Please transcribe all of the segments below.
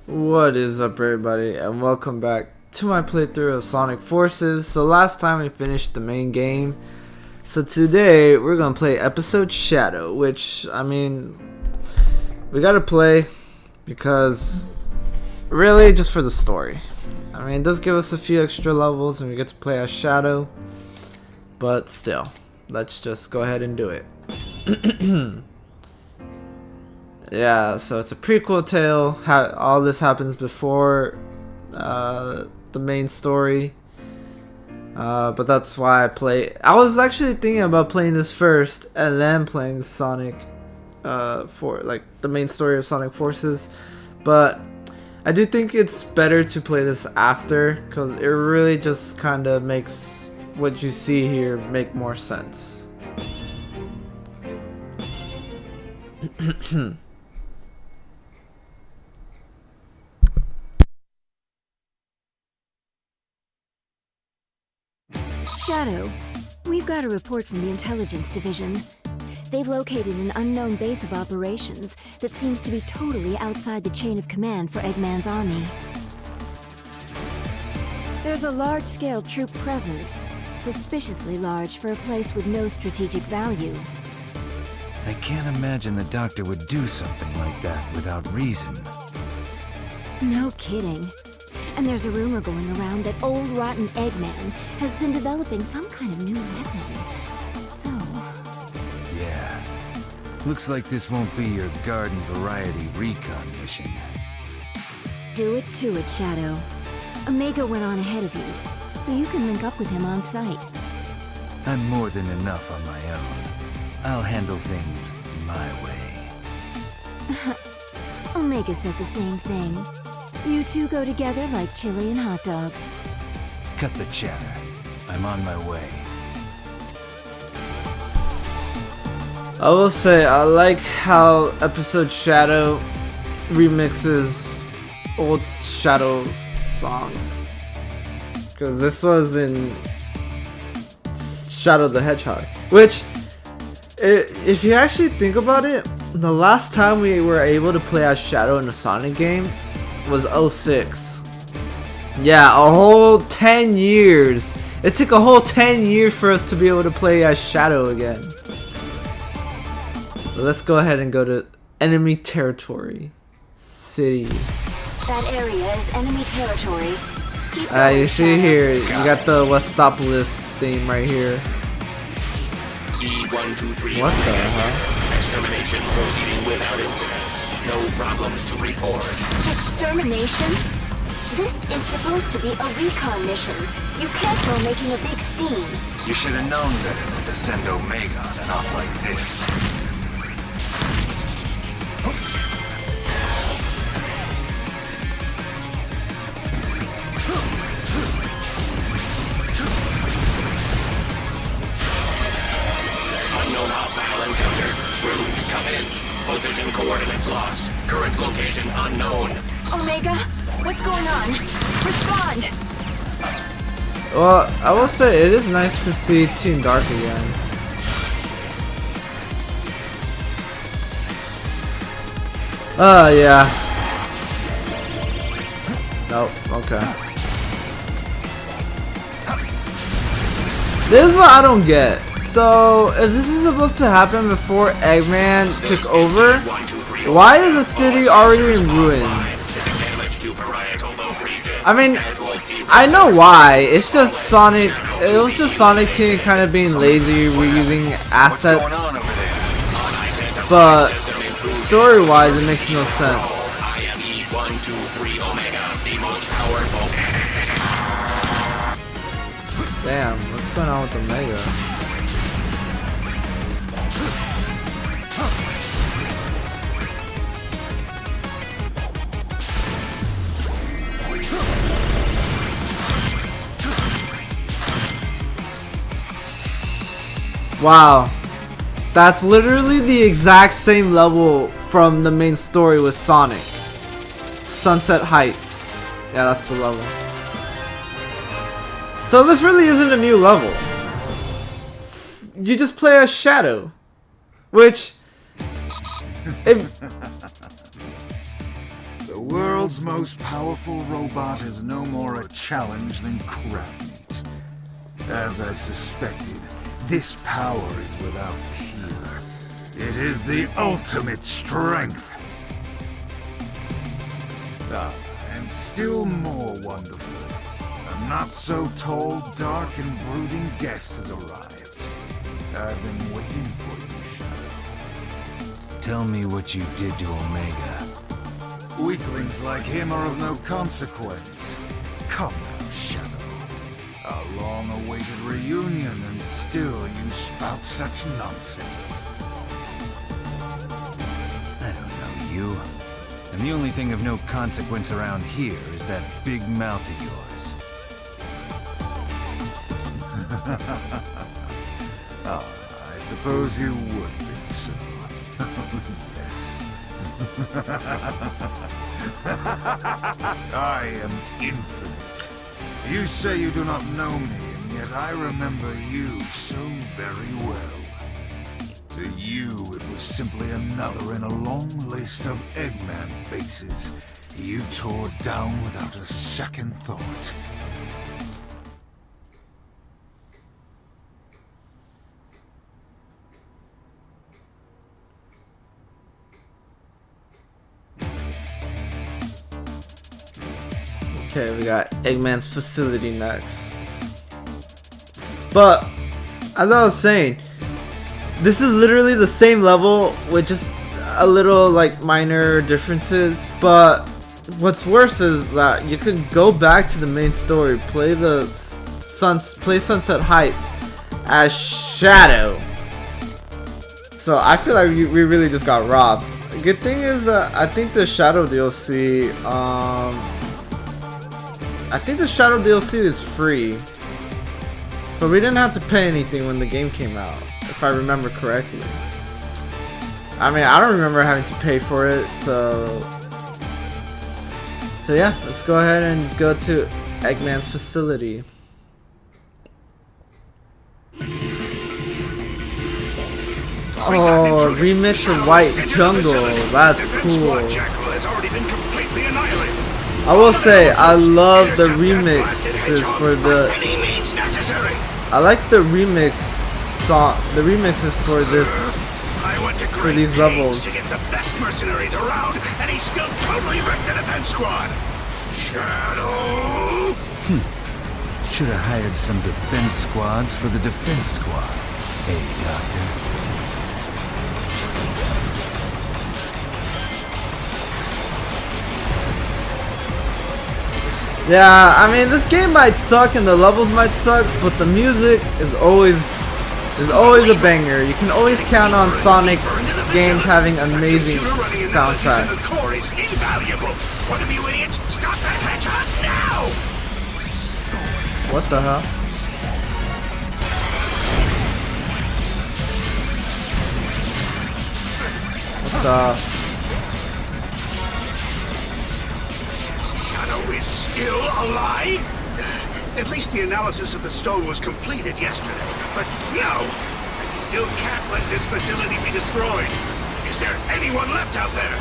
What is up, everybody, and welcome back to my playthrough of Sonic Forces. So last time we finished the main game, so today we're gonna play episode Shadow, which I mean we gotta play because really just for the story. I mean, it does give us a few extra levels and we get to play as Shadow, but still, let's just go ahead and do it. Yeah, so it's a prequel tale. All this happens before the main story. But that's why I play. I was actually thinking about playing this first and then playing Sonic for like the main story of Sonic Forces. But I do think it's better to play this after, because it really just kind of makes what you see here make more sense. Shadow, we've got a report from the Intelligence Division. They've located an unknown base of operations that seems to be totally outside the chain of command for Eggman's army. There's a large-scale troop presence, suspiciously large for a place with no strategic value. I can't imagine the doctor would do something like that without reason. No kidding. And there's a rumor going around that old rotten Eggman has been developing some kind of new weapon. So... Yeah. Looks like this won't be your garden variety recon mission. do it to it, Shadow. Omega went on ahead of you, so you can link up with him on site. I'm more than enough on my own. I'll handle things my way. Omega said the same thing. You two go together like chili and hot dogs. Cut the chatter. I'm on my way. I will say, I like how episode Shadow remixes old Shadow's songs. Because this was in Shadow the Hedgehog. Which, if you actually think about it, the last time we were able to play as Shadow in a Sonic game was 06. Yeah, a whole 10 years. It took a whole 10 years for us to be able to play as Shadow again. But let's go ahead and go to enemy territory. City. That area is enemy territory. You see here, you got the Westopolis theme right here. E123. What the hell? Extermination proceeding without incident. No problems to report. Extermination? This is supposed to be a recon mission. You can't go making a big scene. You should have known better than to send Omega on an op like this. Unknown hostile encountered. Rouge, come in. Position coordinates lost. Current location unknown. Omega, what's going on? Respond! Well, I will say it is nice to see Team Dark again. Yeah. Nope, okay. This is what I don't get. So, if this is supposed to happen before Eggman took over, why is the city already in ruins? I mean, I know why. It's just Sonic. It was just Sonic Team kind of being lazy, reusing assets. But story-wise, it makes no sense. Damn, what's going on with Omega? Wow, that's literally the exact same level from the main story with Sonic. Sunset Heights. Yeah, that's the level. So this really isn't a new level. You just play as Shadow, which world's most powerful robot is no more a challenge than crab meat. As I suspected, this power is without peer. It is the ultimate strength. Ah, and still more wonderful. A not-so-tall, dark, and brooding guest has arrived. I've been waiting for you, Shadow. Tell me what you did to Omega. Weaklings like him are of no consequence. Come now, Shadow. A long-awaited reunion, and still you spout such nonsense. I don't know you. And the only thing of no consequence around here is that big mouth of yours. Ah, I suppose you would think so. Yes. I am infinite. You say you do not know me, and yet I remember you so very well. To you, it was simply another in a long list of Eggman bases you tore down without a second thought. Okay, we got Eggman's facility next. But, as I was saying, this is literally the same level with just a little like minor differences, but what's worse is that you can go back to the main story, play Sunset Heights as Shadow. So I feel like we really just got robbed. The good thing is that I think the Shadow DLC is free. So we didn't have to pay anything when the game came out, if I remember correctly. I mean, I don't remember having to pay for it, so yeah, let's go ahead and go to Eggman's facility. Oh, a remix of White Jungle, that's cool. I will say, I love the remixes for the... I like the remix song, the remixes for this, for these levels. To get the best mercenaries around, and he still totally wrecked the defense squad. Shadow! Should have hired some defense squads for the defense squad. Hey, Doctor. Yeah, I mean, this game might suck and the levels might suck, but the music is always a banger. You can always count on Sonic games having amazing soundtracks. One of you idiots, stop that hedgehog now! What the hell? What the? Shadow is still alive? At least the analysis of the stone was completed yesterday. But no! I still can't let this facility be destroyed. Is there anyone left out there?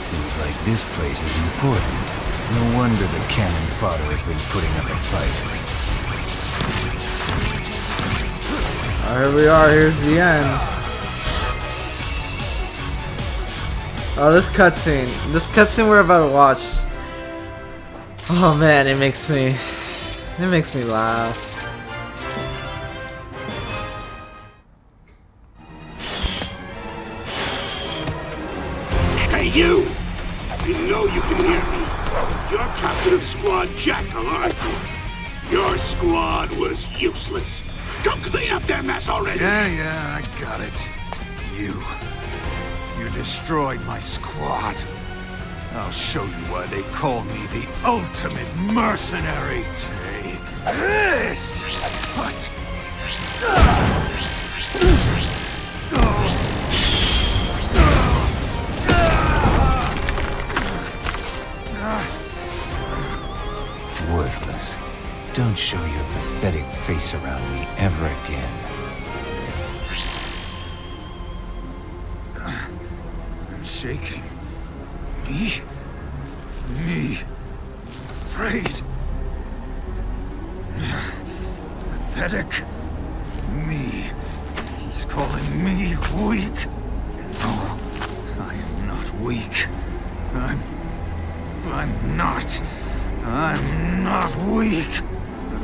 Seems like this place is important. No wonder the cannon fodder has been putting up a fight. Here we are, here's the end. Oh, this cutscene we're about to watch. Oh man, it makes me laugh. Hey, you! You know you can hear me. You're captain of Squad Jackal, aren't you? Your squad was useless. Go clean up their mess already! Yeah, I got it. You destroyed my squad. I'll show you why they call me the ultimate mercenary. Take this! What? Worthless. Don't show your pathetic face around me ever again. shaking. Me? Me? Afraid? Pathetic? Me? He's calling me weak? No, I am not weak. I'm not. I'm not weak.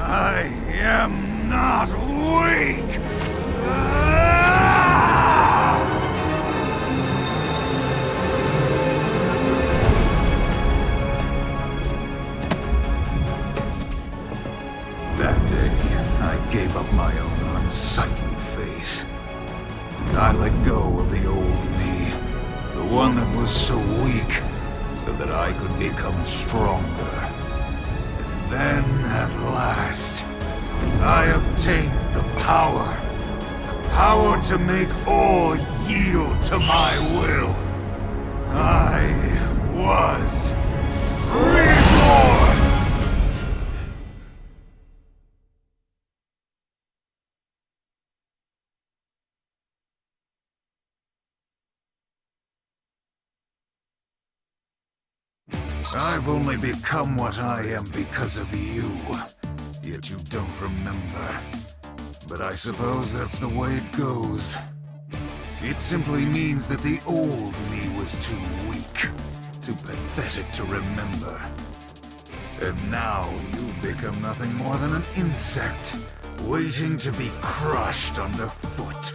I am not weak. That day, I gave up my own unsightly face. I let go of the old me, the one that was so weak, so that I could become stronger. And then, at last, I obtained the power. The power to make all yield to my will. I was reborn! I've only become what I am because of you. Yet you don't remember. But I suppose that's the way it goes. It simply means that the old me was too weak, too pathetic to remember. And now you've become nothing more than an insect, waiting to be crushed underfoot.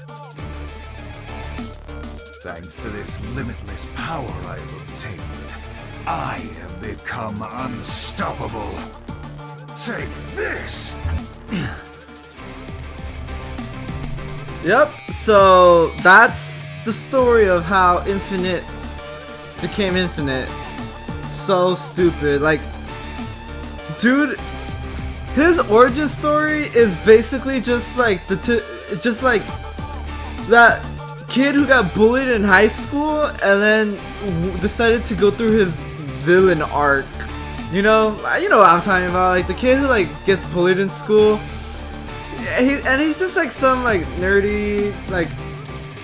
Thanks to this limitless power I've obtained, I have become unstoppable. Take this! Yep, so that's the story of how Infinite became Infinite. So stupid. Like, dude, his origin story is basically just like just like that kid who got bullied in high school and then decided to go through his villain arc. You know what I'm talking about, like the kid who like gets bullied in school, and he's just like some like nerdy, like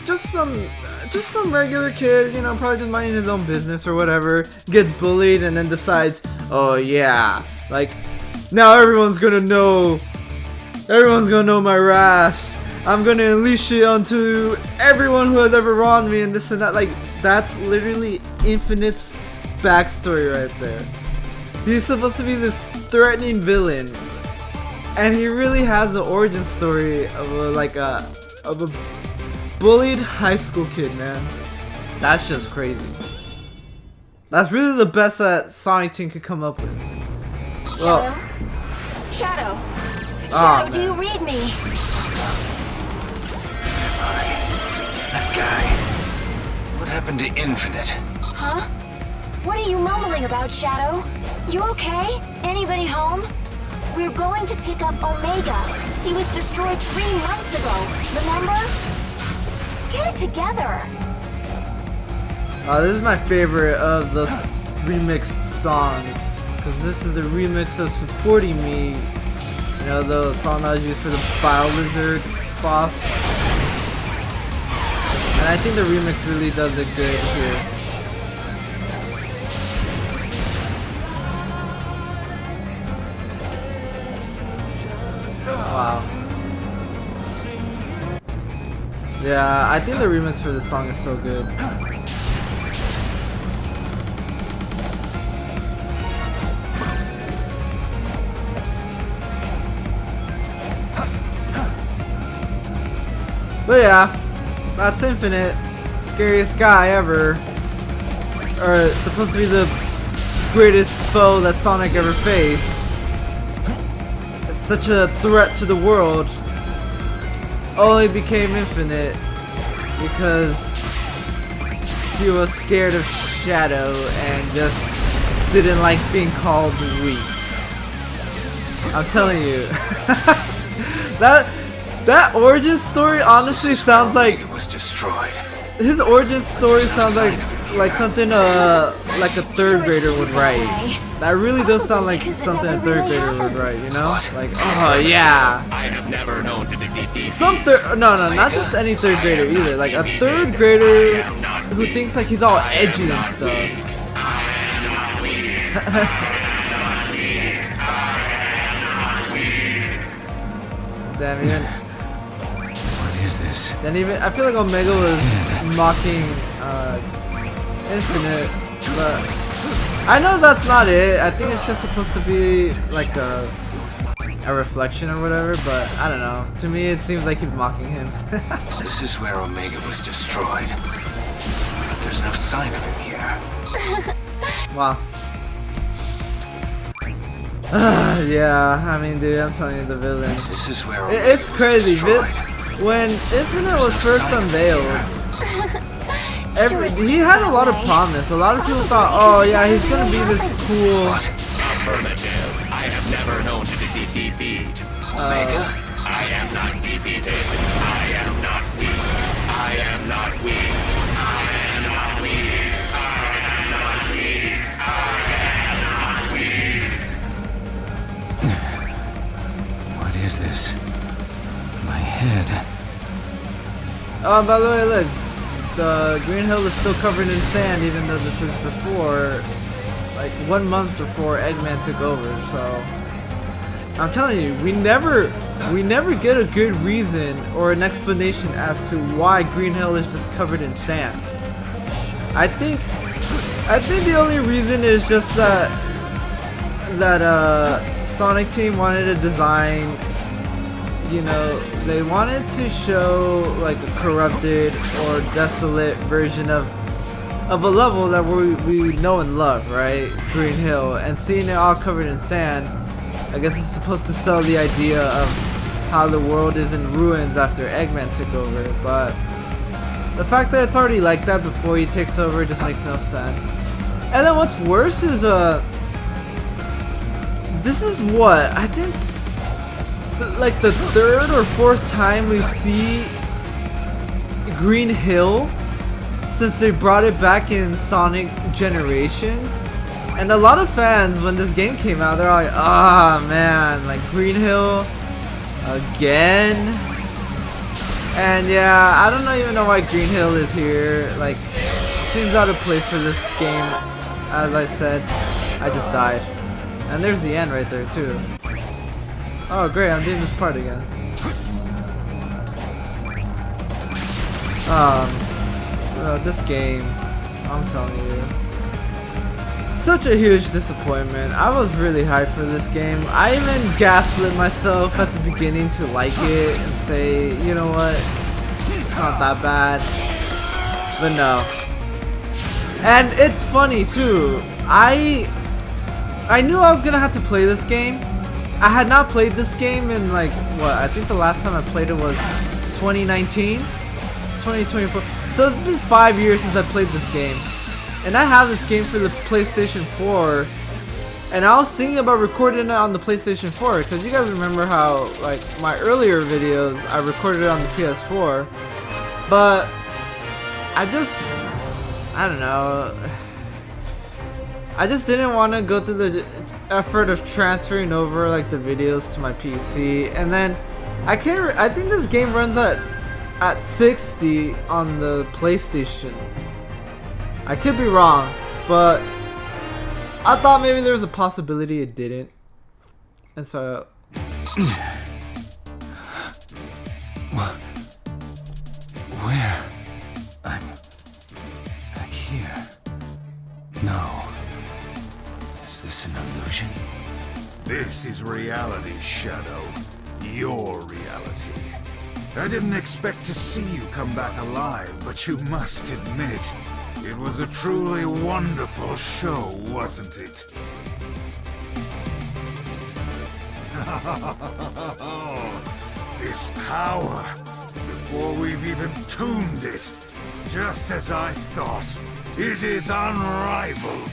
just some regular kid, you know, probably just minding his own business or whatever, gets bullied and then decides, oh yeah, like now everyone's gonna know my wrath. I'm gonna unleash it onto everyone who has ever wronged me and this and that. Like, that's literally Infinite's backstory right there. He's supposed to be this threatening villain, and he really has the origin story of a bullied high school kid, man. That's just crazy. That's really the best that Sonic Team could come up with. Well, Shadow, oh, do you read me? That guy. What happened to Infinite? Huh? What are you mumbling about, Shadow? You okay? Anybody home? We're going to pick up Omega. He was destroyed 3 months ago, remember? Get it together. This is my favorite of the remixed songs, because this is a remix of Supporting Me. You know, the song that was used for the Bio-Lizard boss. And I think the remix really does it good here. Wow. Yeah, I think the remix for this song is so good. But yeah, that's Infinite. Scariest guy ever. Or supposed to be the greatest foe that Sonic ever faced. It's such a threat to the world. Only became Infinite because she was scared of Shadow and just didn't like being called weak. I'm telling you. That origin story honestly sounds like it was destroyed. His origin story sounds like like something like a third grader would write. That really does sound like something a third grader would write, you know? Like, oh yeah. I have never known to defeat. No, not just any third grader either. Like a third grader who thinks like he's all edgy and stuff. Damn, even. What is this? Then even I feel like Omega was mocking Infinite, but I know that's not it. I think it's just supposed to be like a reflection or whatever, but I don't know. To me, it seems like he's mocking him. This is where Omega was destroyed. But there's no sign of him here. Wow. Yeah, I mean, dude, I'm telling you, the villain. This is where Omega It's crazy. was destroyed. When Infinite was first unveiled, he had a lot of promise. A lot of people thought, oh yeah, he's gonna be this cool. Affirmative. I have never known to defeat. Omega? I am not defeated. I am not weak. I am not weak. I am not weak. I am not weak. I am not weak. What is this? My head. Oh, by the way, look, the Green Hill is still covered in sand, even though this is before, like 1 month before Eggman took over. So I'm telling you, we never get a good reason or an explanation as to why Green Hill is just covered in sand. I think the only reason is just that Sonic Team wanted to design. You know, they wanted to show like a corrupted or desolate version of a level that we know and love, right? Green Hill, and seeing it all covered in sand, I guess it's supposed to sell the idea of how the world is in ruins after Eggman took over. But the fact that it's already like that before he takes over just makes no sense. And then what's worse is this is what I think. Like the third or fourth time we see Green Hill since they brought it back in Sonic Generations, and a lot of fans when this game came out, they're like, ah man, like Green Hill again. And yeah, I don't even know why Green Hill is here. Like, seems out of place for this game. As I said, I just died, and there's the end right there too. Oh great, I'm doing this part again. This game, I'm telling you, such a huge disappointment. I was really hyped for this game. I even gaslit myself at the beginning to like it and say, you know what, it's not that bad. But no. And it's funny too. I knew I was gonna have to play this game. I had not played this game in like, what, I think the last time I played it was 2019? It's 2024. So it's been 5 years since I played this game. And I have this game for the PlayStation 4. And I was thinking about recording it on the PlayStation 4. Because you guys remember how, like, my earlier videos, I recorded it on the PS4. But I don't know. I just didn't want to go through the effort of transferring over like the videos to my PC, and then I think this game runs at 60 on the PlayStation. I could be wrong, but I thought maybe there was a possibility it didn't, and so. Where? I'm back here. No. Is this an illusion? This is reality, Shadow. Your reality. I didn't expect to see you come back alive, but you must admit, it was a truly wonderful show, wasn't it? This power, before we've even tuned it, just as I thought, it is unrivaled.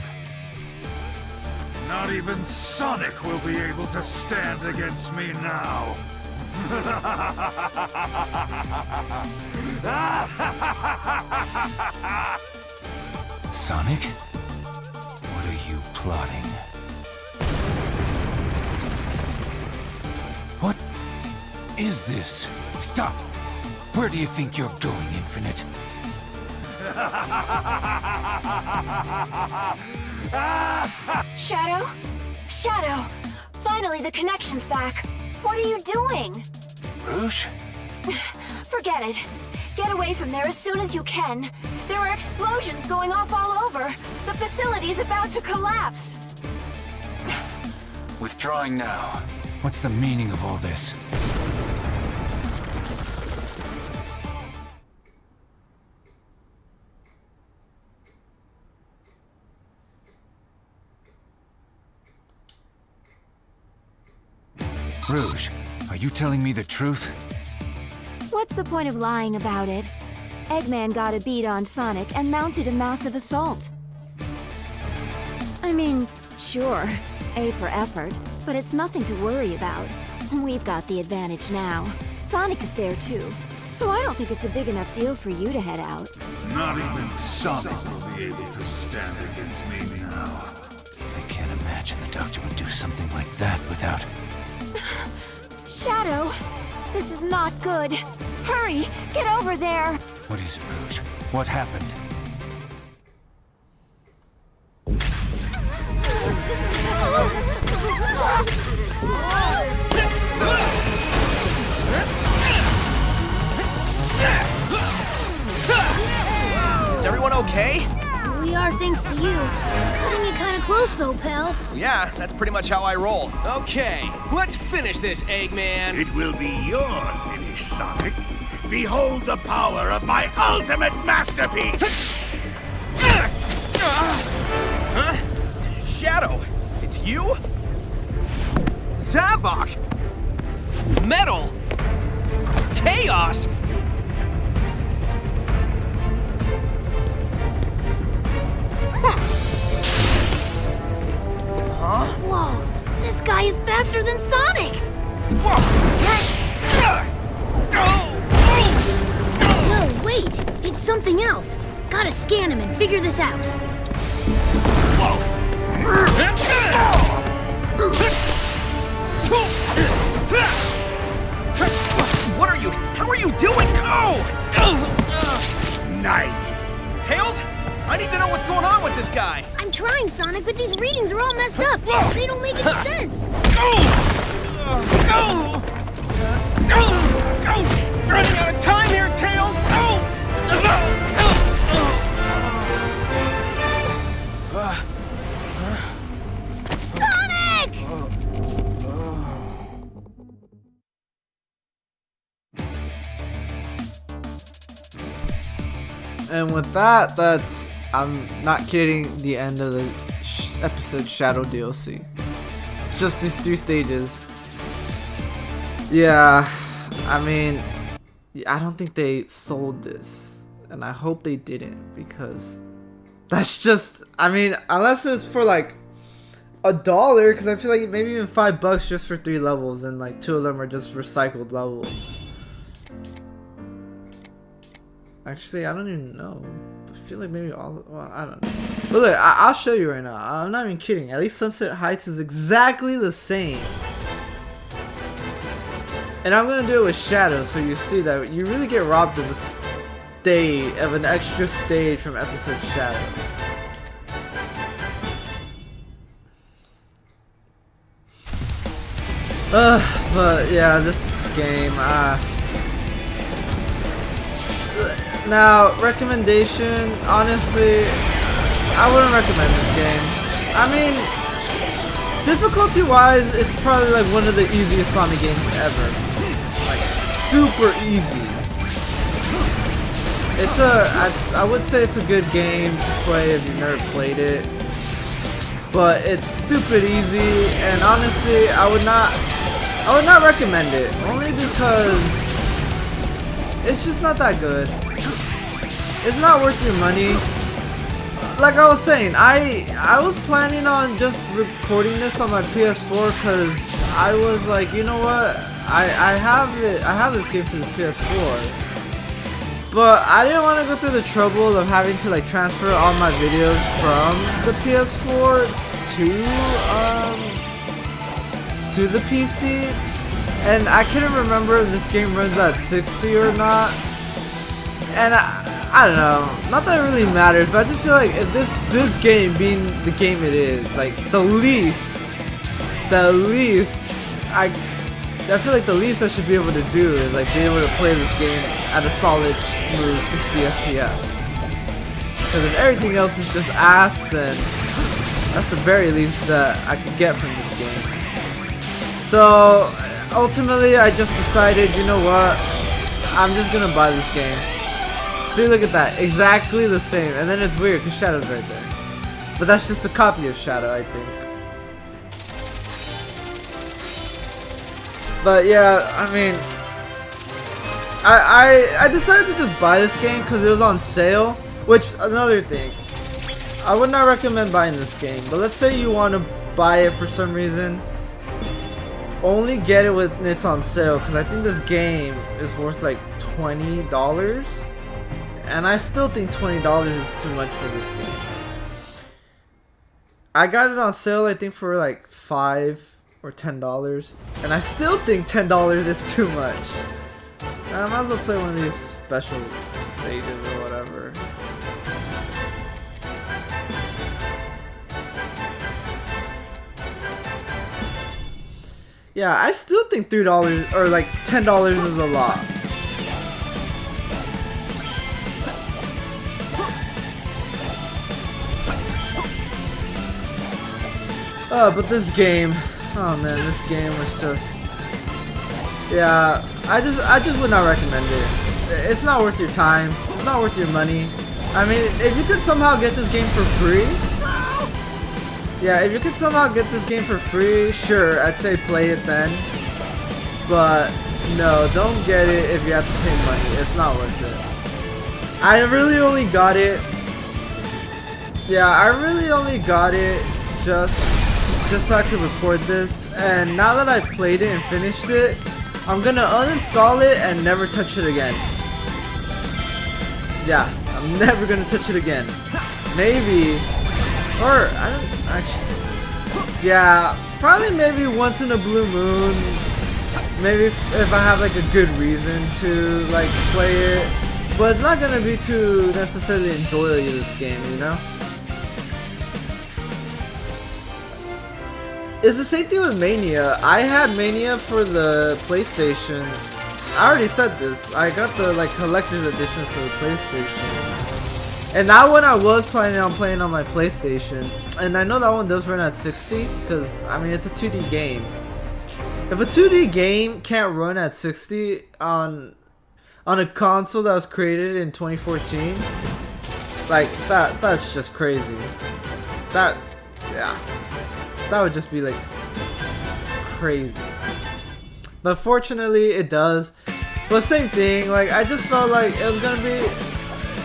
Not even Sonic will be able to stand against me now. Sonic? What are you plotting? What is this? Stop! Where do you think you're going, Infinite? Shadow? Shadow! Finally, the connection's back. What are you doing? Rouge? Forget it. Get away from there as soon as you can. There are explosions going off all over. The facility's about to collapse. Withdrawing now. What's the meaning of all this? Rouge, are you telling me the truth? What's the point of lying about it? Eggman got a beat on Sonic and mounted a massive assault. I mean, sure, A for effort, but it's nothing to worry about. We've got the advantage now. Sonic is there too, so I don't think it's a big enough deal for you to head out. Not even Sonic will be able to stand against me now. I can't imagine the Doctor would do something like that without... Shadow! This is not good. Hurry! Get over there! What is it, Rouge? What happened? Is everyone okay? We are, thanks to you. Cutting it kind of close, though, pal. Yeah, that's pretty much how I roll. Okay, let's finish this, Eggman. It will be your finish, Sonic. Behold the power of my ultimate masterpiece! Huh? Shadow, it's you? Zavok! Metal! Chaos! Whoa, this guy is faster than Sonic! No, wait! It's something else. Gotta scan him and figure this out. What are you? How are you doing? Nice! Tails? I need to know what's going on with this guy. I'm trying, Sonic, but these readings are all messed up. They don't make any sense. Running out of time here, Tails. Sonic! And with that, that's, I'm not kidding, the end of the episode Shadow DLC. Just these 3 stages. Yeah, I mean, I don't think they sold this. And I hope they didn't, because that's just, I mean, unless it's for like $1, because I feel like maybe even $5 just for 3 levels, and like 2 of them are just recycled levels. Actually, I don't even know. I feel like maybe all, well, I don't know. But look, I'll show you right now. I'm not even kidding. At least Sunset Heights is exactly the same. And I'm gonna do it with Shadow, so you see that you really get robbed of a stage, of an extra stage from episode Shadow. But yeah, this game, now, recommendation, honestly, I wouldn't recommend this game. I mean, difficulty-wise, it's probably like one of the easiest Sonic games ever. Like, super easy. It's I would say it's a good game to play if you've never played it. But it's stupid easy, and honestly, I would not recommend it. Only because it's just not that good. It's not worth your money. Like I was saying, I was planning on just recording this on my PS4 because I was like, you know what? I have this game for the PS4. But I didn't want to go through the trouble of having to like transfer all my videos from the PS4 to the PC, and I couldn't remember if this game runs at 60 or not. And I don't know, not that it really matters, but I just feel like if this game being the game it is, like the least I feel like the least I should be able to do is like be able to play this game at a solid, smooth 60 FPS. Because if everything else is just ass, then that's the very least that I could get from this game. So ultimately, I just decided, you know what? I'm just gonna buy this game. See, look at that, exactly the same. And then it's weird because Shadow's right there. But that's just a copy of Shadow, I think. But yeah, I mean, I decided to just buy this game because it was on sale. Which, another thing, I would not recommend buying this game. But let's say you want to buy it for some reason, only get it when it's on sale, because I think this game is worth like $20. And I still think $20 is too much for this game. I got it on sale, I think, for like $5 or $10, and I still think $10 is too much. I might as well play one of these special stages or whatever. Yeah, I still think $3 or like $10 is a lot. But this game, oh man, this game was just, yeah, I just would not recommend it. It's not worth your time. It's not worth your money. I mean, if you could somehow get this game for free, yeah, if you could somehow get this game for free, sure, I'd say play it then. But no, don't get it if you have to pay money. It's not worth it. I really only got it. Yeah, I really only got it just so I could record this. And now that I've played it and finished it, I'm gonna uninstall it and never touch it again. Yeah, I'm never gonna touch it again. Maybe, or I don't actually. Yeah, probably maybe once in a blue moon. Maybe if I have like a good reason to like play it, but it's not gonna be to necessarily enjoy this game, you know. It's the same thing with Mania. I had Mania for the PlayStation. I already said this. I got the like collector's edition for the PlayStation. And that one I was planning on playing on my PlayStation. And I know that one does run at 60 because I mean it's a 2D game. If a 2D game can't run at 60 on a console that was created in 2014, like that's just crazy. That would just be like crazy. But fortunately it does. But same thing, like I just felt like it was gonna be,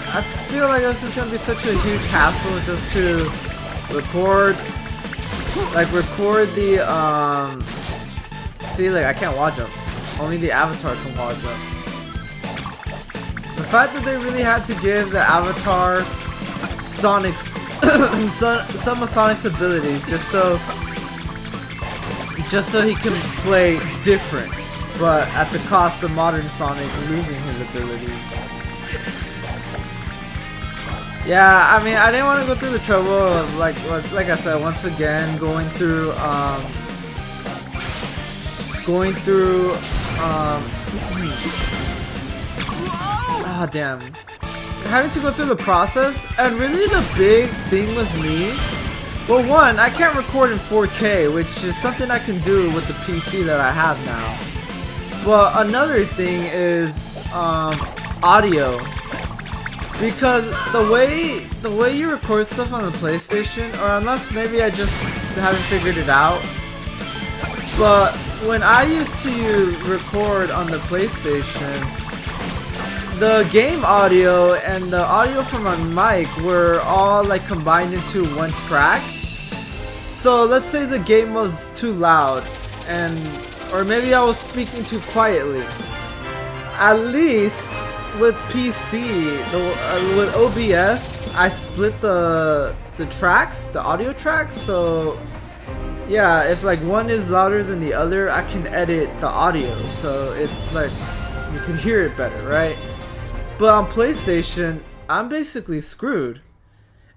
I feel like it was just gonna be such a huge hassle just to record the see, like I can't watch them. Only the avatar can watch them. The fact that they really had to give the avatar Sonic's some of Sonic's abilities just so he can play different, but at the cost of modern Sonic losing his abilities. Yeah, I mean, I didn't want to go through the trouble of like I said, once again going through ah, damn, having to go through the process. And really the big thing with me, well, one, I can't record in 4K, which is something I can do with the PC that I have now. But another thing is audio, because the way you record stuff on the PlayStation, or unless maybe I just haven't figured it out, but when I used to record on the PlayStation, the game audio and the audio from my mic were all like combined into one track. So let's say the game was too loud, or maybe I was speaking too quietly. At least with PC, with OBS, I split the tracks, the audio tracks. So yeah, if like one is louder than the other, I can edit the audio, so it's like you can hear it better, right? But on PlayStation, I'm basically screwed.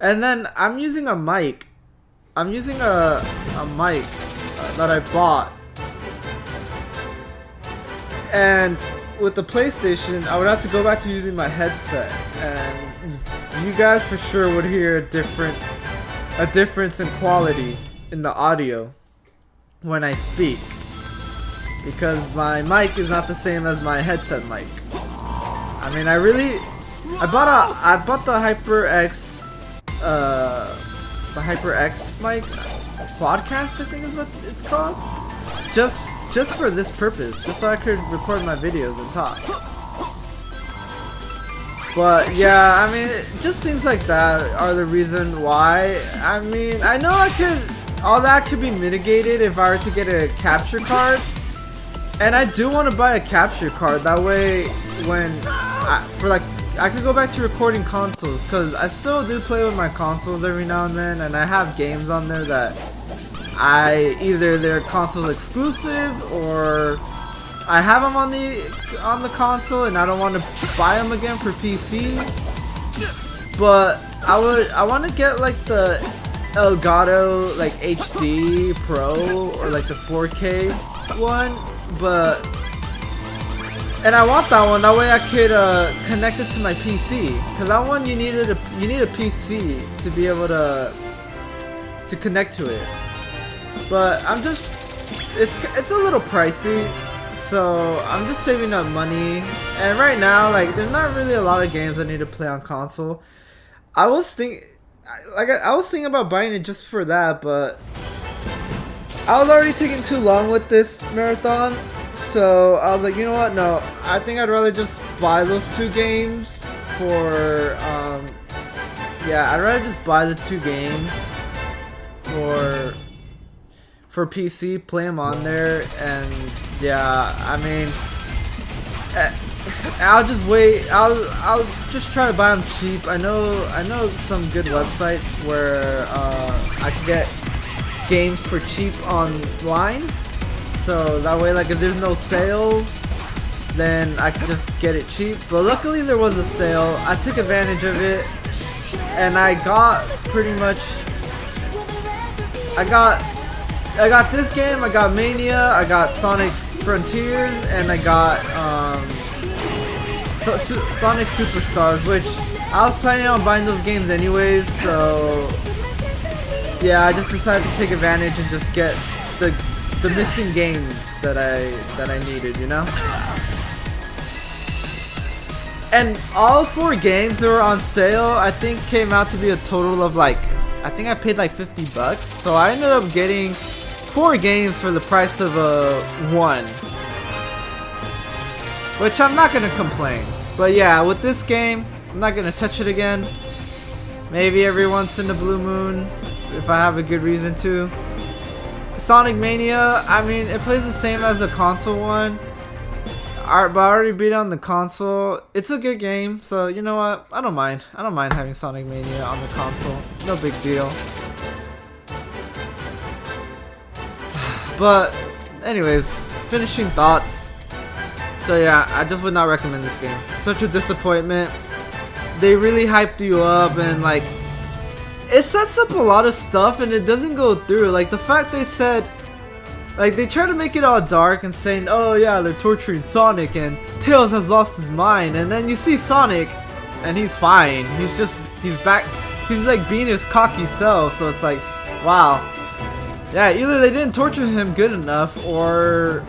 And then I'm using a mic. I'm using a mic that I bought. And with the PlayStation, I would have to go back to using my headset. And you guys for sure would hear a difference in quality in the audio when I speak. Because my mic is not the same as my headset mic. I mean, I bought the HyperX mic, Quadcast, I think is what it's called, just for this purpose, just so I could record my videos and talk. But yeah, I mean, just things like that are the reason why. I mean, I know all that could be mitigated if I were to get a capture card. And I do want to buy a capture card, that way when I could go back to recording consoles, because I still do play with my consoles every now and then, and I have games on there that either they're console exclusive or I have them on the console and I don't want to buy them again for PC. But I want to get like the Elgato like HD Pro or like the 4K one. And I want that one, that way I could connect it to my PC, because that one you need a PC to be able to connect to it. But it's a little pricey, so I'm just saving up money. And right now, like, there's not really a lot of games I need to play on console. I was thinking about buying it just for that, but I was already taking too long with this marathon, so I was like, you know what, no, I think I'd rather just buy those 2 games for, yeah, I'd rather just buy the 2 games for PC, play them on there, and yeah, I mean, I'll just wait, I'll just try to buy them cheap. I know some good websites where I can get games for cheap online, so that way, like, if there's no sale, then I can just get it cheap. But luckily there was a sale, I took advantage of it, and I got pretty much, I got this game, I got Mania, I got Sonic Frontiers, and I got Sonic Superstars, which I was planning on buying those games anyways, so yeah, I just decided to take advantage and just get the missing games that I needed, you know? And all 4 games that were on sale, I think came out to be a total of like, I think I paid like $50, so I ended up getting 4 games for the price of one, which I'm not gonna complain. But yeah, with this game, I'm not gonna touch it again. Maybe every once in the blue moon, if I have a good reason to. Sonic Mania, I mean, it plays the same as the console one. But I already beat it on the console. It's a good game, so you know what? I don't mind. I don't mind having Sonic Mania on the console. No big deal. But anyways, finishing thoughts. So yeah, I just would not recommend this game. Such a disappointment. They really hyped you up, and like, it sets up a lot of stuff and it doesn't go through. Like the fact they said, like, they try to make it all dark and saying, oh yeah, they're torturing Sonic and Tails has lost his mind, and then you see Sonic and he's fine. He's back. He's like being his cocky self. So it's like, wow. Yeah, either they didn't torture him good enough, or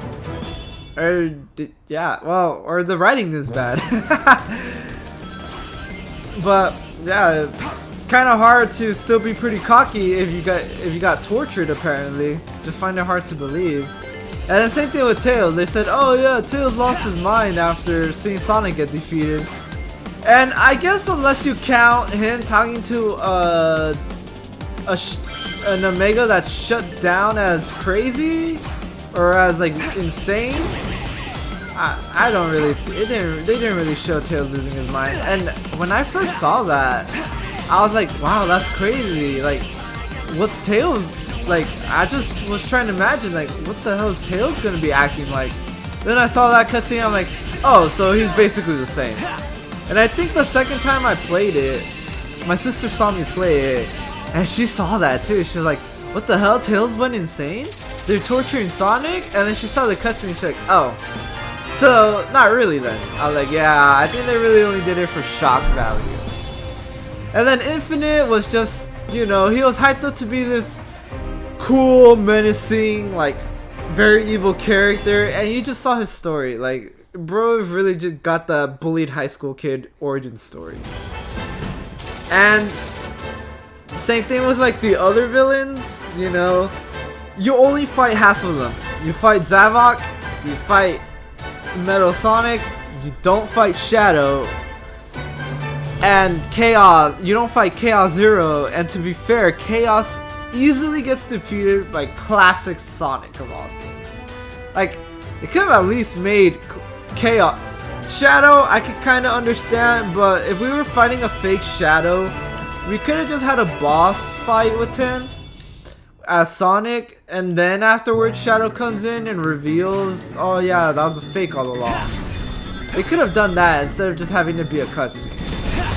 the writing is bad. But yeah, kind of hard to still be pretty cocky if you got tortured. Apparently, just find it hard to believe. And the same thing with Tails. They said, oh yeah, Tails lost his mind after seeing Sonic get defeated. And I guess unless you count him talking to an Omega that's shut down as crazy or as like insane, I don't really. They didn't really show Tails losing his mind. And when I first saw that, I was like, wow, that's crazy. Like, what's Tails? Like, I just was trying to imagine, like, what the hell is Tails gonna be acting like? Then I saw that cutscene, I'm like, oh, so he's basically the same. And I think the second time I played it, my sister saw me play it, and she saw that too. She was like, what the hell? Tails went insane? They're torturing Sonic? And then she saw the cutscene and she's like, oh. So, not really then. I was like, yeah, I think they really only did it for shock value. And then Infinite was just, you know, he was hyped up to be this cool, menacing, like, very evil character, and you just saw his story. Like, bro really just got the bullied high school kid origin story. And same thing with like the other villains, you know, you only fight half of them. You fight Zavok, you fight Metal Sonic, you don't fight Shadow, and Chaos, you don't fight Chaos Zero. And to be fair, Chaos easily gets defeated by classic Sonic of all things. Like, it could have at least made Chaos. Shadow, I could kind of understand, but if we were fighting a fake Shadow, we could have just had a boss fight with him as Sonic, and then afterwards Shadow comes in and reveals, oh yeah, that was a fake all along. They could have done that instead of just having to be a cutscene.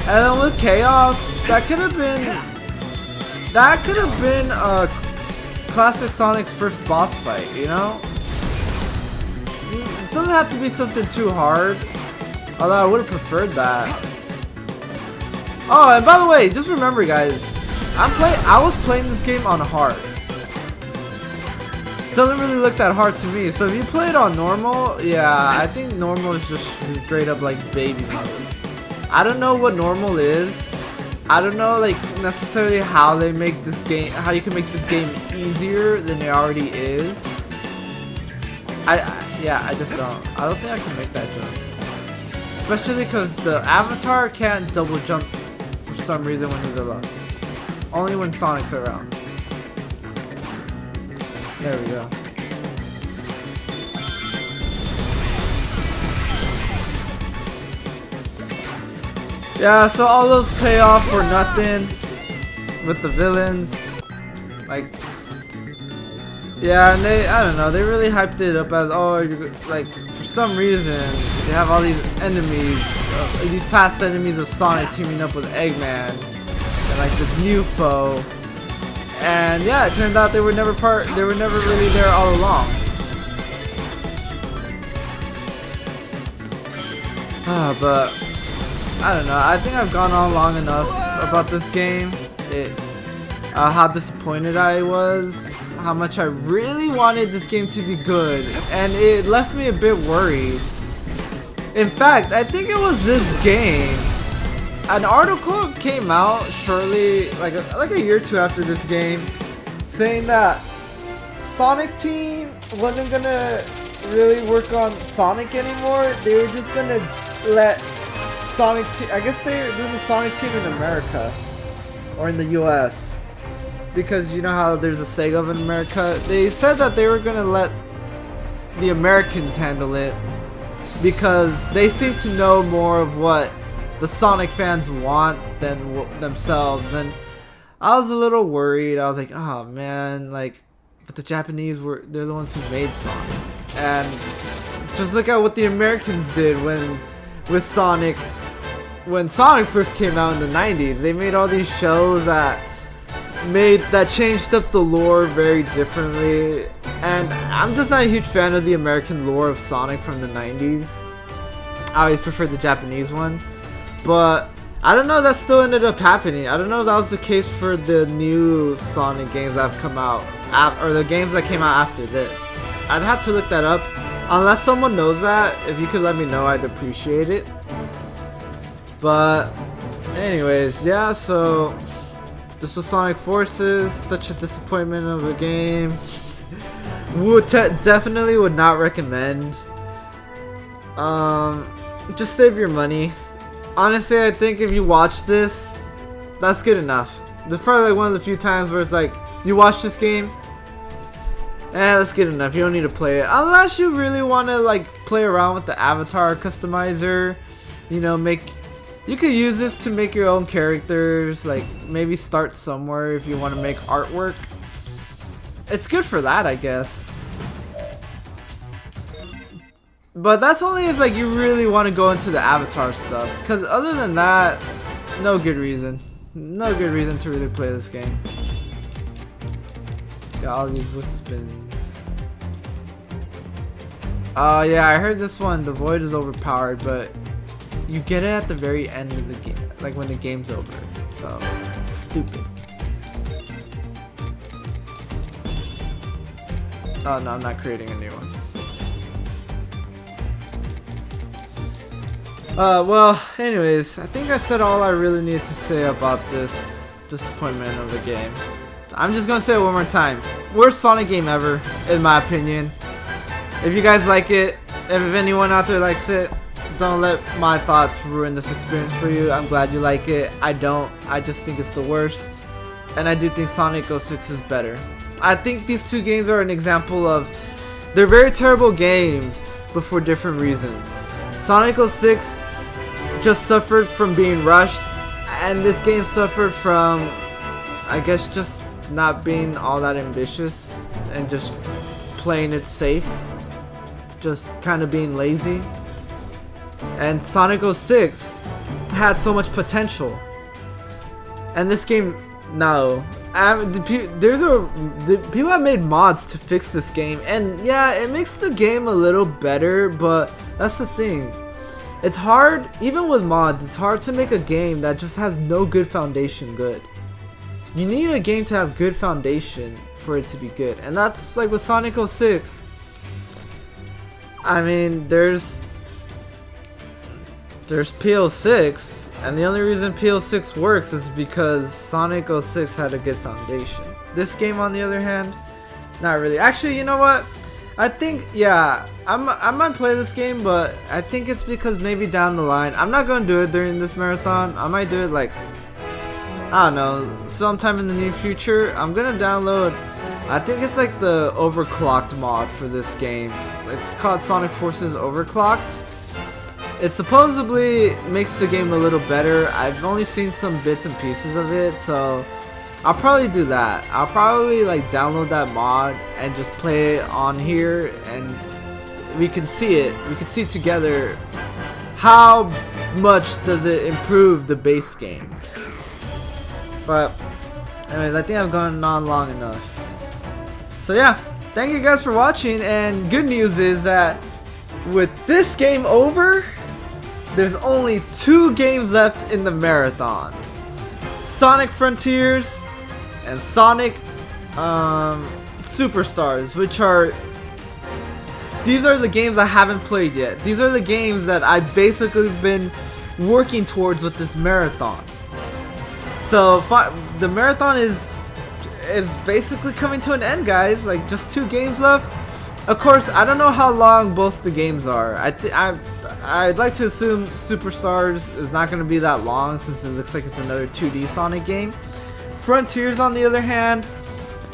And then with Chaos, that could have been classic Sonic's first boss fight, you know? It doesn't have to be something too hard, although I would have preferred that. Oh, and by the way, just remember guys, I was playing this game on hard. Doesn't really look that hard to me, so if you play it on normal, yeah, I think normal is just straight up like baby mode. I don't know what normal is. I don't know like necessarily how they make this game, how you can make this game easier than it already is. I just don't. I don't think I can make that jump. Especially because the avatar can't double jump for some reason when he's alone. Only when Sonic's around. There we go. Yeah, so all those payoff for nothing with the villains. Like, yeah, and I don't know, they really hyped it up as, oh, like, for some reason, they have all these enemies, these past enemies of Sonic teaming up with Eggman, and like this new foe. And yeah, it turned out they were never really there all along. But I don't know, I think I've gone on long enough about this game. How disappointed I was, how much I really wanted this game to be good, and it left me a bit worried. In fact, I think it was this game. An article came out shortly, like a year or two after this game, saying that Sonic Team wasn't gonna really work on Sonic anymore. They were just gonna let Sonic Team, I guess there's a Sonic Team in America, or in the US, because you know how there's a Sega of America. They said that they were gonna let the Americans handle it, because they seem to know more of what the Sonic fans want than themselves. And I was a little worried. I was like, oh man, like, but the Japanese they're the ones who made Sonic, and just look at what the Americans did with Sonic. When Sonic first came out in the 90s, they made all these shows that changed up the lore very differently, and I'm just not a huge fan of the American lore of Sonic from the 90s. I always preferred the Japanese one. But I don't know if that still ended up happening. I don't know if that was the case for the new Sonic games that have come out, or the games that came out after this. I'd have to look that up. Unless someone knows that, if you could let me know, I'd appreciate it. But anyways, yeah, so this was Sonic Forces. Such a disappointment of a game. Definitely would not recommend. Just save your money. Honestly, I think if you watch this, that's good enough. This is probably like one of the few times where it's like, you watch this game, that's good enough. You don't need to play it. Unless you really want to like play around with the avatar customizer. You know, you could use this to make your own characters, like maybe start somewhere if you want to make artwork. It's good for that, I guess. But that's only if like you really want to go into the avatar stuff, because other than that, no good reason to really play this game. Got all these Wispons. Oh yeah, I heard this one, the void is overpowered, but you get it at the very end of the game, like when the game's over. So, stupid. Oh no, I'm not creating a new one. Well, anyways, I think I said all I really need to say about this disappointment of the game. I'm just gonna say it one more time. Worst Sonic game ever, in my opinion. If you guys like it, if anyone out there likes it, don't let my thoughts ruin this experience for you. I'm glad you like it. I don't. I just think it's the worst. And I do think Sonic 06 is better. I think these two games are an example of, they're very terrible games, but for different reasons. Sonic 06 just suffered from being rushed, and this game suffered from, I guess, just not being all that ambitious and just playing it safe, just kind of being lazy. And Sonic 06 had so much potential, and this game, no. People have made mods to fix this game, and yeah, it makes the game a little better, but that's the thing. It's hard, even with mods, it's hard to make a game that just has no good foundation good. You need a game to have good foundation for it to be good, and that's like with Sonic 06. I mean, there's PL6, and the only reason PL6 works is because Sonic 06 had a good foundation. This game, on the other hand, not really. Actually, you know what? I think, yeah, I might play this game, but I think it's because maybe down the line, I'm not going to do it during this marathon. I might do it like, I don't know, sometime in the near future. I'm going to download, I think it's like the overclocked mod for this game. It's called Sonic Forces Overclocked. It supposedly makes the game a little better. I've only seen some bits and pieces of it, so I'll probably do that. I'll probably like download that mod and just play it on here, and we can see it. We can see together how much does it improve the base game. But anyways, I think I've gone on long enough. So yeah, thank you guys for watching, and good news is that with this game over, there's only 2 games left in the marathon. Sonic Frontiers and Sonic Superstars, which are, these are the games I haven't played yet. These are the games that I've basically been working towards with this marathon. So the marathon is basically coming to an end, guys. Like, just 2 games left. Of course, I don't know how long both the games are. I'd like to assume Superstars is not going to be that long, since it looks like it's another 2D Sonic game. Frontiers, on the other hand,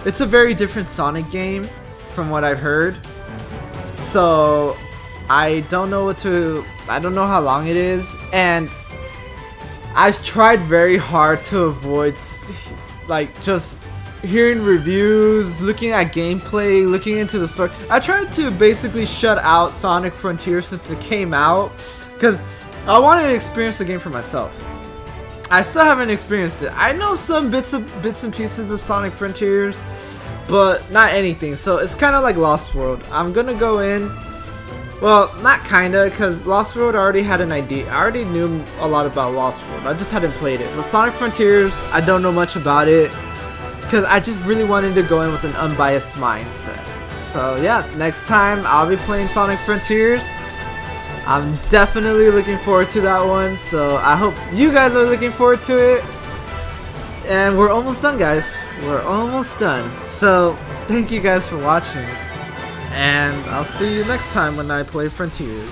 it's a very different Sonic game from what I've heard. So I don't know how long it is, and I've tried very hard to avoid like just hearing reviews, looking at gameplay, looking into the story. I tried to basically shut out Sonic Frontiers since it came out, because I wanted to experience the game for myself. I still haven't experienced it. I know some bits and pieces of Sonic Frontiers, but not anything. So it's kind of like Lost World. I'm gonna go in, well, not kinda, because Lost World I already had an idea. I already knew a lot about Lost World. I just hadn't played it. But Sonic Frontiers, I don't know much about it, because I just really wanted to go in with an unbiased mindset. So yeah, next time I'll be playing Sonic Frontiers. I'm definitely looking forward to that one, so I hope you guys are looking forward to it. And we're almost done, guys. We're almost done. So thank you guys for watching, and I'll see you next time when I play Frontiers.